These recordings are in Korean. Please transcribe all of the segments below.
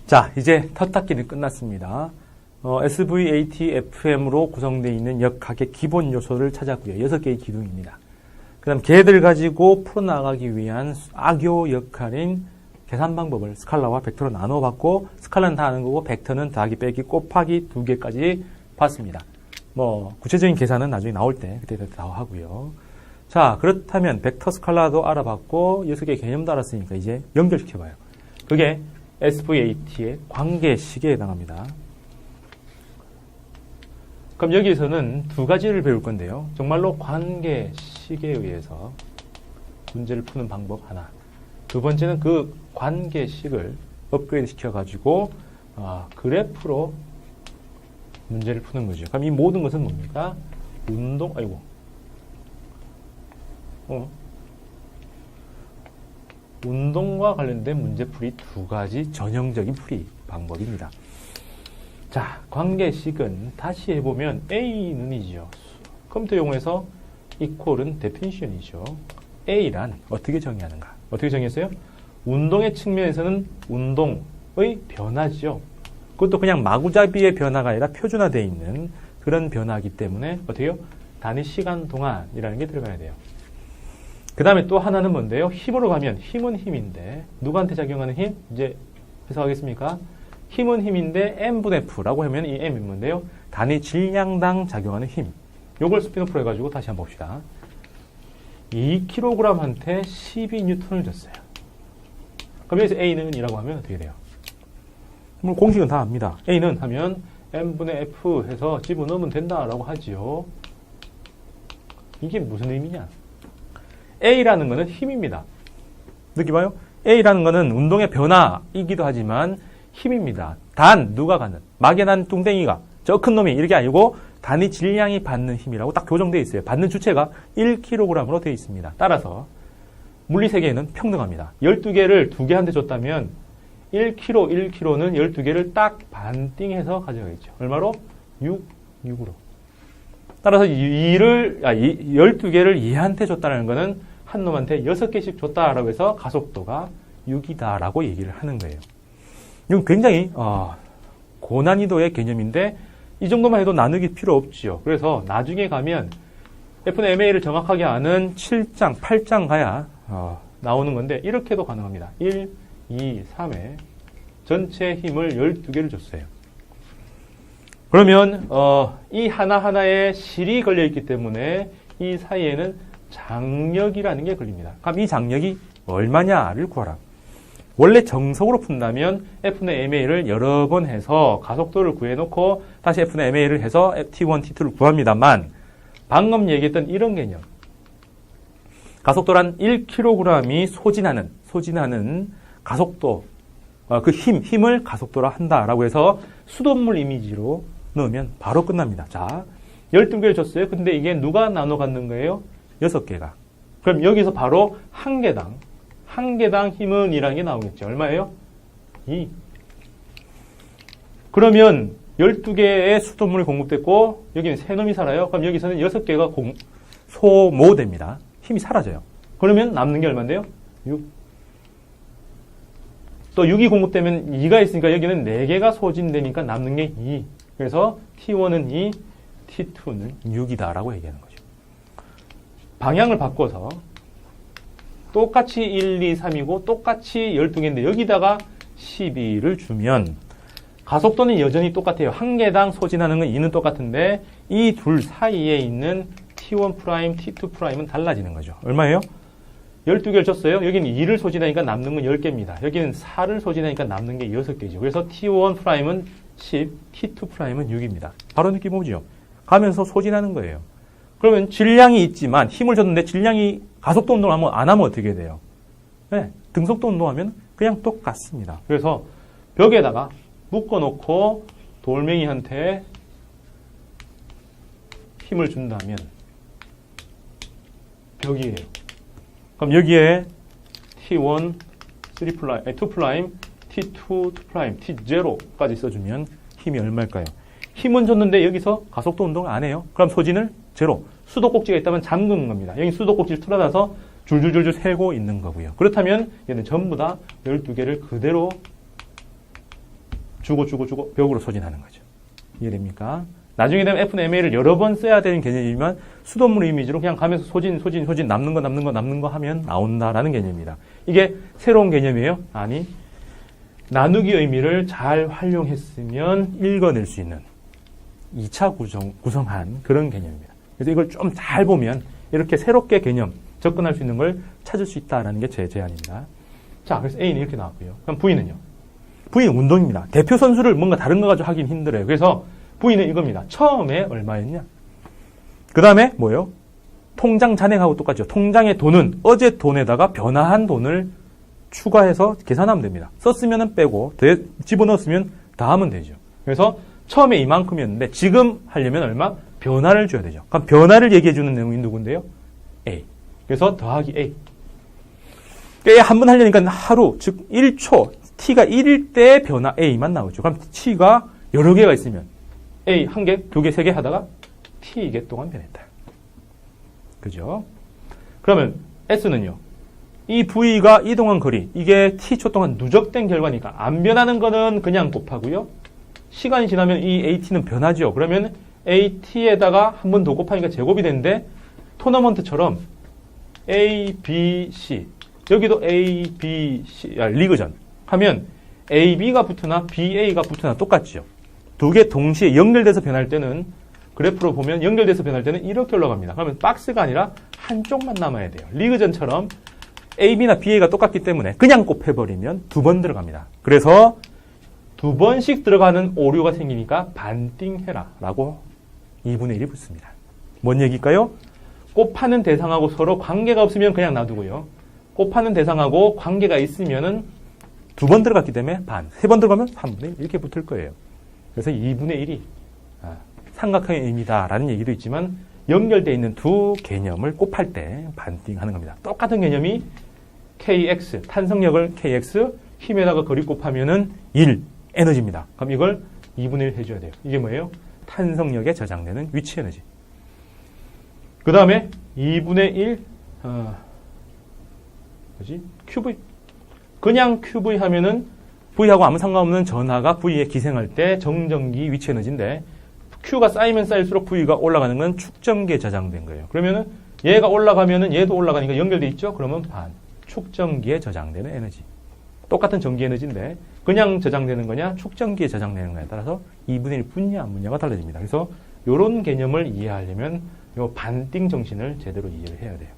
자, 이제 텃닫기는 끝났습니다. SVATFM으로 구성되어 있는 역학의 기본 요소를 찾았고요. 6개의 기둥입니다. 그 다음 걔들 가지고 풀어나가기 위한 악요 역할인 계산 방법을 스칼라와 벡터로 나눠봤고, 스칼라는 다 아는 거고 벡터는 더하기 빼기 곱하기 2개까지 봤습니다. 구체적인 계산은 나중에 나올 때 그때 다 하고요. 자, 그렇다면 벡터 스칼라도 알아봤고 6개의 개념도 알았으니까 이제 연결시켜봐요. 그게 SVAT의 관계식에 해당합니다. 그럼 여기에서는 두 가지를 배울 건데요. 정말로 관계식에 의해서 문제를 푸는 방법 하나. 두 번째는 그 관계식을 업그레이드 시켜가지고 그래프로 문제를 푸는 거죠. 그럼 이 모든 것은 뭡니까? 운동과 관련된 문제풀이 두 가지 전형적인 풀이 방법입니다. 자, 관계식은 다시 해보면 A는이죠. 컴퓨터 용어에서 equal은 definition이죠. A란 어떻게 정의하는가? 어떻게 정의했어요? 운동의 측면에서는 운동의 변화죠. 그것도 그냥 마구잡이의 변화가 아니라 표준화되어 있는 그런 변화이기 때문에 어떻게 해요? 단위 시간 동안이라는 게 들어가야 돼요. 그 다음에 또 하나는 뭔데요? 힘으로 가면 힘은 힘인데 누구한테 작용하는 힘? 이제 해석하겠습니까? 힘은 힘인데 m분의 f라고 하면 이 m이 뭔데요? 단위 질량당 작용하는 힘. 요걸 스피노프로 해가지고 다시 한번 봅시다. 2kg한테 12N을 줬어요. 그럼 여기서 A는 이라고 하면 어떻게 돼요? 공식은 다 압니다. A는 하면 m분의 f 해서 집어넣으면 된다라고 하지요. 이게 무슨 의미냐? A라는 것은 힘입니다. 느끼 봐요? A라는 것은 운동의 변화이기도 하지만 힘입니다. 단, 누가 가는? 막연한 뚱땡이가, 저 큰 놈이 이렇게 아니고 단위 질량이 받는 힘이라고 딱 교정되어 있어요. 받는 주체가 1kg으로 되어 있습니다. 따라서 물리 세계에는 평등합니다. 12개를 2개한테 줬다면 1kg는 12개를 딱 반띵해서 가져가겠죠. 얼마로? 6으로. 따라서 12개를 얘한테 줬다는 것은 한 놈한테 6개씩 줬다라고 해서 가속도가 6이다라고 얘기를 하는 거예요. 이건 굉장히 고난이도의 개념인데 이 정도만 해도 나누기 필요 없지요. 그래서 나중에 가면 F는 MA를 정확하게 아는 7장, 8장 가야 나오는 건데 이렇게도 가능합니다. 1, 2, 3에 전체 힘을 12개를 줬어요. 그러면 이 하나하나에 실이 걸려있기 때문에 이 사이에는 장력이라는 게 걸립니다. 그럼 이 장력이 얼마냐를 구하라. 원래 정석으로 푼다면 F는 MA를 여러 번 해서 가속도를 구해놓고 다시 F는 MA를 해서 T1, T2를 구합니다만 방금 얘기했던 이런 개념. 가속도란 1kg이 소진하는 가속도, 그 힘을 가속도라 한다라고 해서 수돗물 이미지로 넣으면 바로 끝납니다. 자, 12개를 줬어요. 근데 이게 누가 나눠 갖는 거예요? 6개가. 그럼 여기서 바로 한 개당 힘은 이라는 게 나오겠죠. 얼마예요? 2. 그러면 12개의 수돗물이 공급됐고 여기는 3놈이 살아요. 그럼 여기서는 6개가 소모됩니다. 힘이 사라져요. 그러면 남는 게 얼마인데요? 6. 또 6이 공급되면 2가 있으니까 여기는 4개가 소진되니까 남는 게 2. 그래서 T1은 2, T2는 6이다라고 얘기하는 거죠. 방향을 바꿔서 똑같이 1, 2, 3이고 똑같이 12개인데 여기다가 12를 주면 가속도는 여전히 똑같아요. 한 개당 소진하는 건 2는 똑같은데 이 둘 사이에 있는 T1', T2'은 달라지는 거죠. 얼마예요? 12개를 줬어요. 여기는 2를 소진하니까 남는 건 10개입니다. 여기는 4를 소진하니까 남는 게 6개죠. 그래서 T1'은 10, T2'은 6입니다. 바로 느낌 오죠? 가면서 소진하는 거예요. 그러면 질량이 있지만 힘을 줬는데 질량이 가속도 운동을 안 하면 어떻게 돼요? 네, 등속도 운동하면 그냥 똑같습니다. 그래서 벽에다가 묶어놓고 돌멩이한테 힘을 준다면 벽이에요. 그럼 여기에 T1, 2', T2, 2', T0까지 써주면 힘이 얼마일까요? 힘은 줬는데 여기서 가속도 운동을 안 해요. 그럼 소진을 제로. 수도꼭지가 있다면 잠그는 겁니다. 여기 수도꼭지를 틀어놔서 줄줄줄줄 세고 있는 거고요. 그렇다면 얘는 전부 다 12개를 그대로 주고 벽으로 소진하는 거죠. 이해됩니까? 나중에 되면 F는 MA를 여러 번 써야 되는 개념이지만 수돗물 이미지로 그냥 가면서 소진 남는 거 하면 나온다라는 개념입니다. 이게 새로운 개념이에요? 아니, 나누기 의미를 잘 활용했으면 읽어낼 수 있는 2차 구성한 그런 개념입니다. 그래서 이걸 좀 잘 보면 이렇게 새롭게 개념, 접근할 수 있는 걸 찾을 수 있다는 게 제 제안입니다. 자, 그래서 A는 이렇게 나왔고요. 그럼 V는요? V는 운동입니다. 대표 선수를 뭔가 다른 거 가지고 하긴 힘들어요. 그래서 V는 이겁니다. 처음에 얼마였냐? 그 다음에 뭐예요? 통장 잔액하고 똑같죠. 통장의 돈은 어제 돈에다가 변화한 돈을 추가해서 계산하면 됩니다. 썼으면 빼고 집어넣었으면 다 하면 되죠. 그래서 처음에 이만큼이었는데 지금 하려면 얼마? 변화를 줘야 되죠. 그럼 변화를 얘기해주는 내용이 누군데요? A. 그래서 더하기 A. 한 번 하려니까 하루, 즉 1초, T가 1일 때 변화 A만 나오죠. 그럼 T가 여러 개가 있으면 A 1개, 2개, 3개 하다가 T개 동안 변했다. 그죠? 그러면 S는요. 이 V가 이동한 거리, 이게 T초 동안 누적된 결과니까 안 변하는 거는 그냥 곱하고요. 시간이 지나면 이 AT는 변하죠. 그러면 AT에다가 한 번 더 곱하니까 제곱이 되는데 토너먼트처럼 A, B, C 여기도 A, B, C 리그전 하면 AB가 붙으나 BA가 붙으나 똑같죠. 두 개 동시에 연결돼서 변할 때는 그래프로 보면 연결돼서 변할 때는 이렇게 올라갑니다. 그러면 박스가 아니라 한쪽만 남아야 돼요. 리그전처럼 AB나 BA가 똑같기 때문에 그냥 곱해버리면 두 번 들어갑니다. 그래서 두 번씩 들어가는 오류가 생기니까 반띵해라 라고 2분의 1이 붙습니다. 뭔 얘기일까요? 곱하는 대상하고 서로 관계가 없으면 그냥 놔두고요. 곱하는 대상하고 관계가 있으면은 두 번 들어갔기 때문에 반, 세 번 들어가면 3분의 1 이렇게 붙을 거예요. 그래서 2분의 1이 삼각형의 의미다라는 얘기도 있지만 연결되어 있는 두 개념을 곱할 때 반띵하는 겁니다. 똑같은 개념이 KX, 탄성력을 KX, 힘에다가 거리 곱하면은 1, 에너지입니다. 그럼 이걸 2분의 1 해줘야 돼요. 이게 뭐예요? 탄성력에 저장되는 위치 에너지. 그 다음에 2분의 1, QV. 그냥 QV 하면은 V하고 아무 상관없는 전하가 V에 기생할 때 정전기 위치 에너지인데 Q가 쌓이면 쌓일수록 V가 올라가는 건 축전기에 저장된 거예요. 그러면은 얘가 올라가면은 얘도 올라가니까 연결돼 있죠? 그러면 반. 축전기에 저장되는 에너지. 똑같은 전기 에너지인데 그냥 저장되는 거냐 축전기에 저장되는 거냐에 따라서 2분의 1 분냐 안 분냐가 달라집니다. 그래서 이런 개념을 이해하려면 요 반띵 정신을 제대로 이해를 해야 돼요.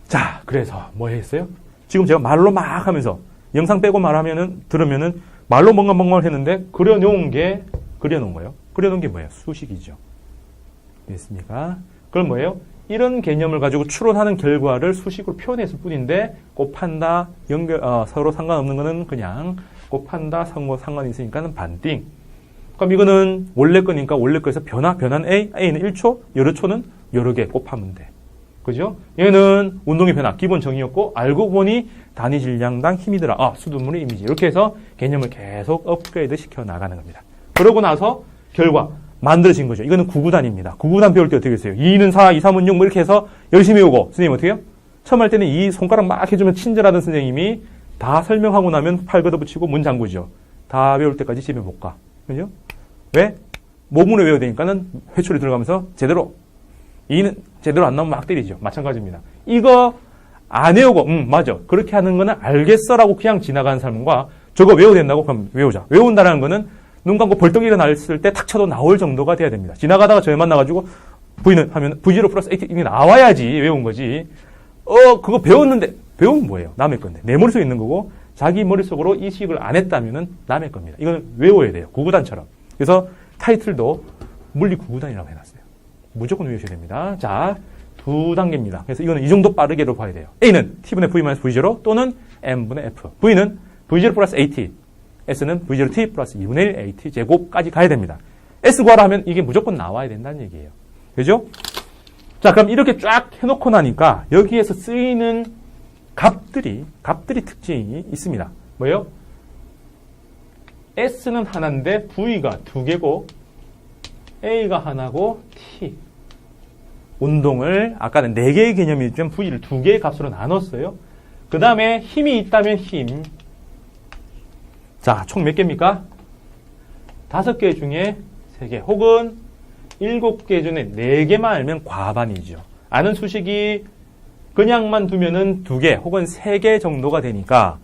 자, 그래서 뭐 했어요? 지금 제가 말로 막 하면서 영상 빼고 말하면은 들으면은 말로 뭔가 했는데 그려놓은 거예요. 그려놓은 게 뭐예요? 수식이죠. 됐습니까? 그럼 뭐예요? 이런 개념을 가지고 추론하는 결과를 수식으로 표현했을 뿐인데 곱한다, 서로 상관없는 거는 그냥 곱한다, 상관이 있으니까는 반띵. 그럼 이거는 원래 거니까 원래 거에서 변한 A는 1초, 여러 초는 여러 개 곱하면 돼. 그죠? 얘는 운동의 변화, 기본 정의였고 알고 보니 단위 질량당 힘이더라. 수돗물의 이미지. 이렇게 해서 개념을 계속 업그레이드 시켜 나가는 겁니다. 그러고 나서 결과 만들어진 거죠. 이거는 9구단입니다. 9구단 배울 때 어떻게 했어요? 2는 4, 2, 3은 6, 뭐 이렇게 해서 열심히 외우고, 선생님 어떻게 해요? 처음 할 때는 이 손가락 막 해주면 친절하던 선생님이 다 설명하고 나면 팔 걷어붙이고 문 잠그죠. 다 외울 때까지 집에 못 가. 그죠? 왜? 몸으로 외워야 되니까는 회초리 들어가면서 제대로, 2는 제대로 안 나오면 막 때리죠. 마찬가지입니다. 이거 안 외우고, 맞아. 그렇게 하는 거는 알겠어라고 그냥 지나가는 사람과 저거 외워야 된다고? 그럼 외우자. 외운다는 거는 눈 감고 벌떡 일어났을 때 탁 쳐도 나올 정도가 돼야 됩니다. 지나가다가 저에 만나가지고 V는 하면 V0 플러스 AT 이게 나와야지 외운 거지. 그거 배웠는데 배우면 뭐예요? 남의 건데. 내 머릿속에 있는 거고 자기 머릿속으로 이식을 안 했다면은 남의 겁니다. 이건 외워야 돼요. 9구단처럼. 그래서 타이틀도 물리 9구단이라고 해놨어요. 무조건 외우셔야 됩니다. 자, 두 단계입니다. 그래서 이거는 이 정도 빠르게로 봐야 돼요. A는 T분의 V-V0 또는 M분의 F. V는 V0 플러스 AT. S는 V0T 플러스 2분의 1 AT 제곱까지 가야 됩니다. S 구하라 하면 이게 무조건 나와야 된다는 얘기예요. 그죠? 자, 그럼 이렇게 쫙 해놓고 나니까 여기에서 쓰이는 값들이 특징이 있습니다. 뭐예요? S는 하나인데 V가 두 개고 A가 하나고 T. 운동을 아까는 4개의 개념이지만 V를 2개의 값으로 나눴어요. 그 다음에 힘이 있다면 힘. 자, 총 몇 개입니까? 5개 중에 3개 혹은 7개 중에 4개만 알면 과반이죠. 아는 수식이 그냥만 두면은 2개 혹은 3개 정도가 되니까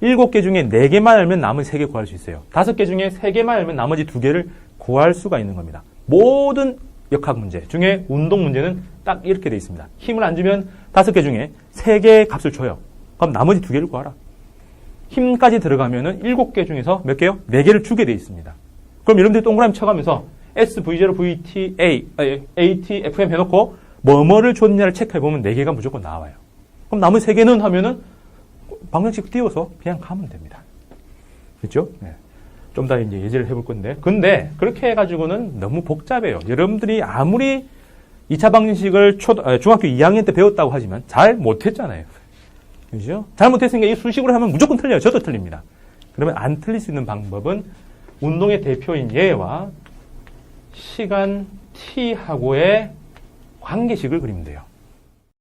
7개 중에 4개만 알면 나머지 3개 구할 수 있어요. 5개 중에 3개만 알면 나머지 2개를 구할 수가 있는 겁니다. 모든 역학 문제 중에 운동 문제는 딱 이렇게 되어 있습니다. 힘을 안 주면 5개 중에 3개의 값을 줘요. 그럼 나머지 2개를 구하라. 힘까지 들어가면은 7개 중에서 몇 개요? 4개를 주게 되어 있습니다. 그럼 여러분들이 동그라미 쳐가면서 S, V0, VT, AT, FM 해놓고 뭐뭐를 줬냐를 체크해보면 4개가 무조건 나와요. 그럼 나머지 3개는 하면은 방정식 띄워서 그냥 가면 됩니다. 그렇죠? 네. 좀 더 이제 예제를 해볼 건데. 근데 그렇게 해가지고는 너무 복잡해요. 여러분들이 아무리 2차 방정식을 중학교 2학년 때 배웠다고 하지만 잘 못했잖아요. 그죠? 잘 못했으니까 이 수식으로 하면 무조건 틀려요. 저도 틀립니다. 그러면 안 틀릴 수 있는 방법은 운동의 대표인 얘와 시간 t하고의 관계식을 그리면 돼요.